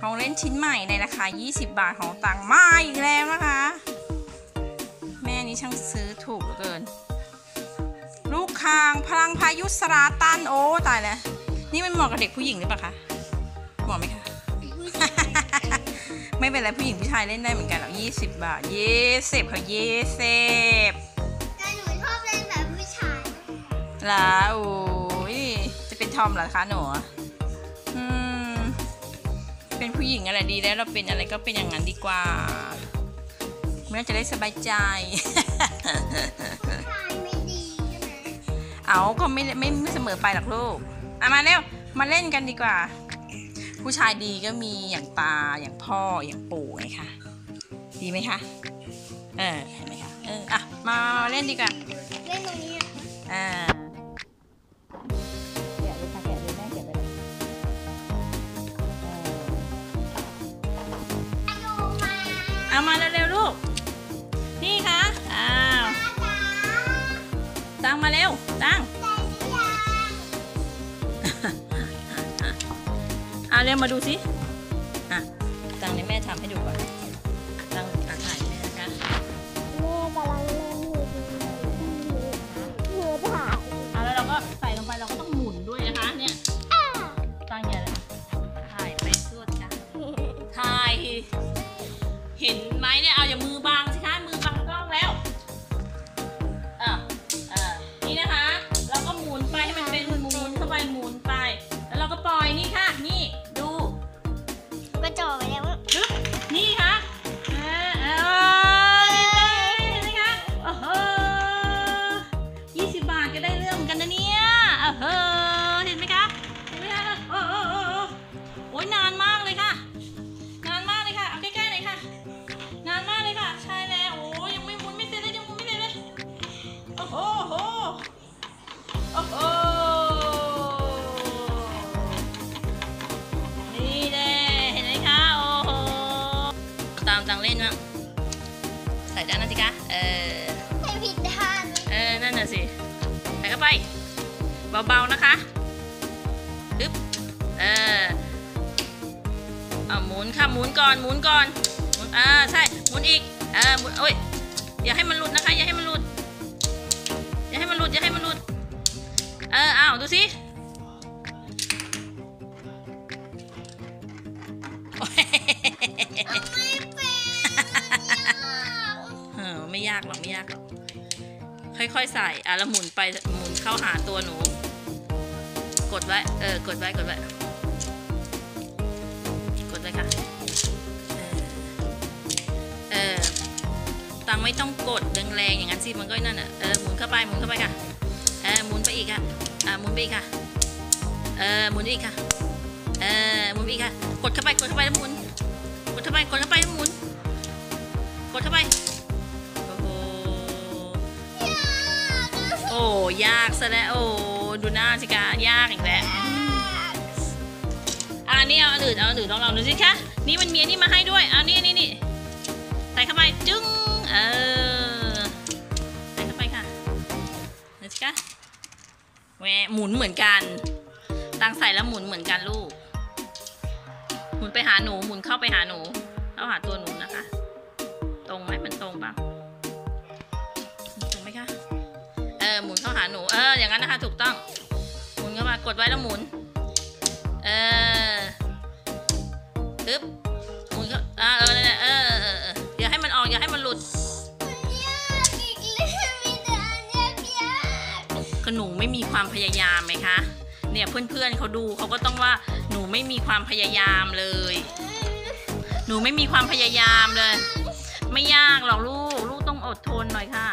ของเล่นชิ้นใหม่ในราคา20 บาทของตังมาอีกแล้วนะคะแม่นี้ช่างซื้อถูกเหลือเกินลูกคางพลังพายุสราตันโอ้ตายแล้วนี่มันเหมาะกับเด็กผู้หญิงหรือเปล่าคะเหมาะไหมคะ ไม่เป็นไรผู้หญิงผู้ชายเล่นได้เหมือนกันหรอก20 บาท20ค่ะ20แต่หนูชอบเล่นแบบผู้ชายล่ะโอ้ยจะเป็นทอมเหรอคะหนูเป็นผู้หญิงอะไรดีแล้วเราเป็นอะไรก็เป็นอย่างนั้นดีกว่าเมื่อจะได้สบายใจผู้ชายไม่ดีใช่ไหมเอาก็ไม่เสมอไปหรอกลูกมาเร็วมาเล่นกันดีกว่าผู้ชายดีก็มีอย่างตาอย่างพ่ออย่างปู่ไงคะดีไหมคะเห็นไหมคะมาเล่นดีกว่าเล่นตรงนี้แกะเลยค่ะแกะเลยแม่แกะเลยเอามาเร็วๆลูกนี่ค่ะตั้งมาเร็วตั้งเร็วมาดูสิตั้งในแม่ทำให้ดูก่อนตั้งถ่ายแม่นะคะแม่กำลังเล่นมือถ่ายแล้วเราก็ใส่ลงไปเราก็ต้องหมุนด้วยนะคะเนี่ยตั้งอย่าเลยถ่ายไปรวดจ้ะถ่ายเห็นไหมเนี่ยเอาอย่ามือบังสิคะมือบังกล้องแล้วนี่นะคะเราก็หมุนไปให้มันเป็นหมุนเข้าไปหมุนไปแล้วเราก็ปล่อยนี่ค่ะนี่ดูก็จ่อไปแล้วนี่ค่ะนี่ค่ะโอ้โห20 บาทก็ได้เรื่องกันนะเนี่ยเห็นไหมคะเห็นไหมคะโอ้ยนานมากเลยค่ะนานมากเลยค่ะเอาใกล้ๆหน่อยค่ะนานมากเลยค่ะใช่แล้วโอ้ยังไม่หมุนไม่เสร็จเลยยังหมุนไม่เสร็จเลยโอ้โหนี่แหละเห็นไหมคะโอ้โหตามตังเล่นมั้งใส่ด้านนั้นสิคะใส่ผิดด้านนั่นน่ะสิใส่เข้าไปเบาๆนะคะปึ๊บหมุนค่ะหมุนก่อนหมุนใช่หมุนอีกหมุนโอ้ยอย่าให้มันหลุดนะคะอย่าให้มันหลุดอย่าให้มันหลุดดูสิไม่ยากหรอกค่อยๆใส่แล้วหมุนไปหมุนเข้าหาตัวหนูกดไว้กดไว้ค่ะตังไม่ต้องกดแรงๆอย่างนั้นสิมันก็นั่นหมุนเข้าไปค่ะหมุนไปอีกค่ะหมุนไปอีกค่ะหมุนอีกค่ะหมุนอีกค่ะกดเข้าไปแล้วหมุนกดเข้าไปแล้วหมุนกดเข้าไปโอ้ยากซะแล้วโอ้ดูหน้าสิคะยากอีกแล้วนี่เอาอันอื่นลองดูสิคะนี่มันมีนี่มาให้ด้วยนี่ใส่เข้าไปจึ้งใส่เข้าไปค่ะดูสิคะแหวหมุนเหมือนกันตั้งใส่แล้วหมุนเหมือนกันลูกหมุนไปหาหนูหมุนเข้าไปหาหนูเข้าหาตัวหนูนะคะตรงไหมมันตรงป่ะตรงไหมคะหมุนเข้าหาหนูอย่างนั้นนะคะถูกต้องหมุนเข้ามากดไว้แล้วหมุนปึ๊บหมุนก็นั่นแหละอย่าให้มันออกอย่าให้มันหลุดก็หนูไม่มีความพยายามไหมคะเนี่ยเพื่อนเขาดูเขาก็ต้องว่าหนูไม่มีความพยายามเลยหนูไม่มีความพยายามเลยไม่ยากหรอกลูกต้องอดทนหน่อยค่ะ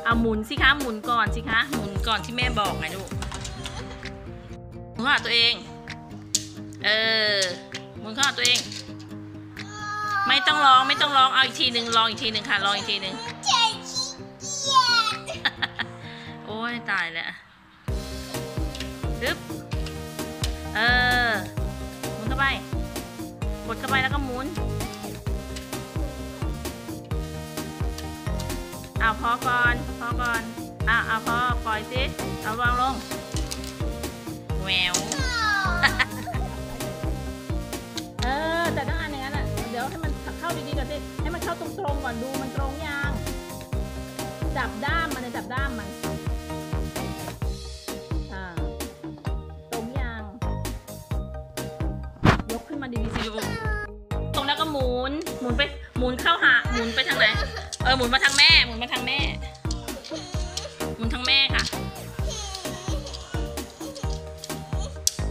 เอาหมุนสิคะหมุนก่อนสิคะหมุนก่อนที่แม่บอกไงลูกหมุนเข้าหาตัวเองหมุนเข้าหาตัวเองไม่ต้องร้องเอาอีกทีหนึ่งลองอีกทีหนึ่งค่ะลองอีกทีหนึ่งโอ้ยตายแล้วปึ๊บหมุนเข้าไปกดเข้าไปแล้วก็หมุนพอก่อนพอปล่อยสิเอาวางลงแหววแต่ ตรงๆก่อนดูมันตรงยังจับด้ามมันเลยจับด้ามมันตรงยังยกขึ้นมาดีๆสิลูกตรงแล้วก็หมุนไปหมุนเข้าหาหมุนไปทางไหนหมุนมาทางแม่หมุนมาทางแม่หมุนทางแม่ค่ะ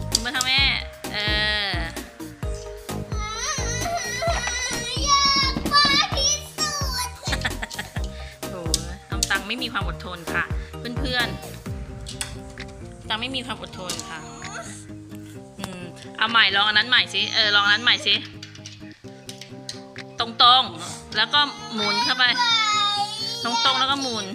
หมุนมาทางแม่อยากมาพิสูจน์ โอ้น้ำตังไม่มีความอดทนค่ะเพื่อนๆตังไม่มีความอดทนค่ะเอาใหม่ลองอันนั้นใหม่สิลองอันนั้นใหม่สิตรงๆแล้วก็หมุนเข้าไปตรงๆแล้วก็หมุน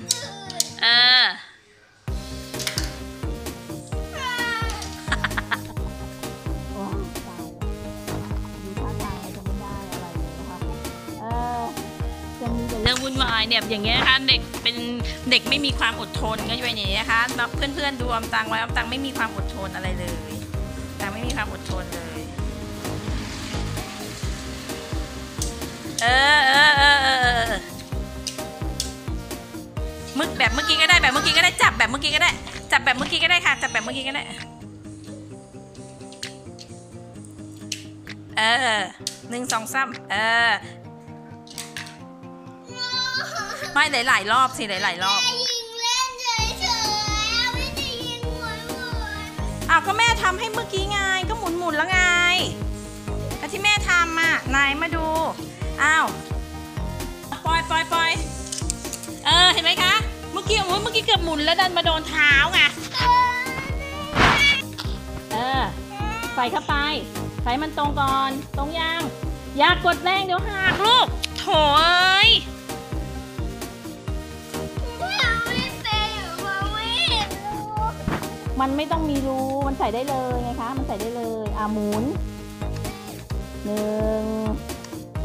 เรื่องวุ่นวายเนี่ยอย่างเงี้ยนะคะเด็กเป็นเด็กไม่มีความอดทนก็อยู่อย่างนี้นะคะเพื่อนๆดูอมตังไว้อมตังไม่มีความอดทนอะไรเลยตังไม่มีความอดทนเลยแบบเมื่อกี้ก็ได้แบบเมื่อกี้ก็ได้จับแบบเมื่อกี้ก็ได้จับแบบเมื่อกี้ก็ได้ค่ะจับแบบเมื่อกี้ก็ได้1 2 3ไม่หลายๆรอบสิหลายๆรอบยิงเล่นเฉยๆไม่ได้ยิงหมุนก็แม่ทำให้เมื่อกี้ไงก็หมุนแล้วไงแต่ที่แม่ทำนายมาดูปล่อยเห็นไหมคะเมื่อกี้เกือบหมุนแล้วดันมาโดนเท้าไงใส่เข้าไปใส่มันตรงก่อนตรงยังอย่ากดแรงเดี๋ยวหักลูกโถเอ้ยมันไม่ต้องมีรูมันใส่ได้เลยไงคะมันใส่ได้เลยหมุน1 2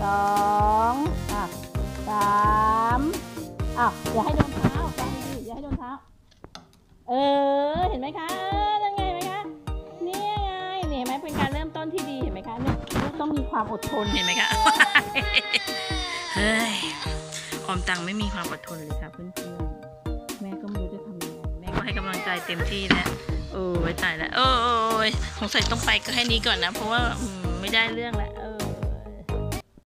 3อย่าให้โดนเท้าฟังดิอย่าให้โดนเท้าเห็นไหมคะนั่นไงเห็นไหมคะนี่ไงนี่เห็นไหมเป็นการเริ่มต้นที่ดีเห็นไหมคะเนี่ยต้องมีความอดทนเห็นไหมคะเฮ้ยอมตังไม่มีความอดทนเลยค่ะเพื่อนๆแม่ก็ไม่รู้จะทำยังไงแม่ก็ให้กำลังใจเต็มที่แล้วโอ้ยตายแล้วโอ้ยสงสัยต้องไปก็แค่นี้ก่อนนะเพราะว่าไม่ได้เรื่องแล้ว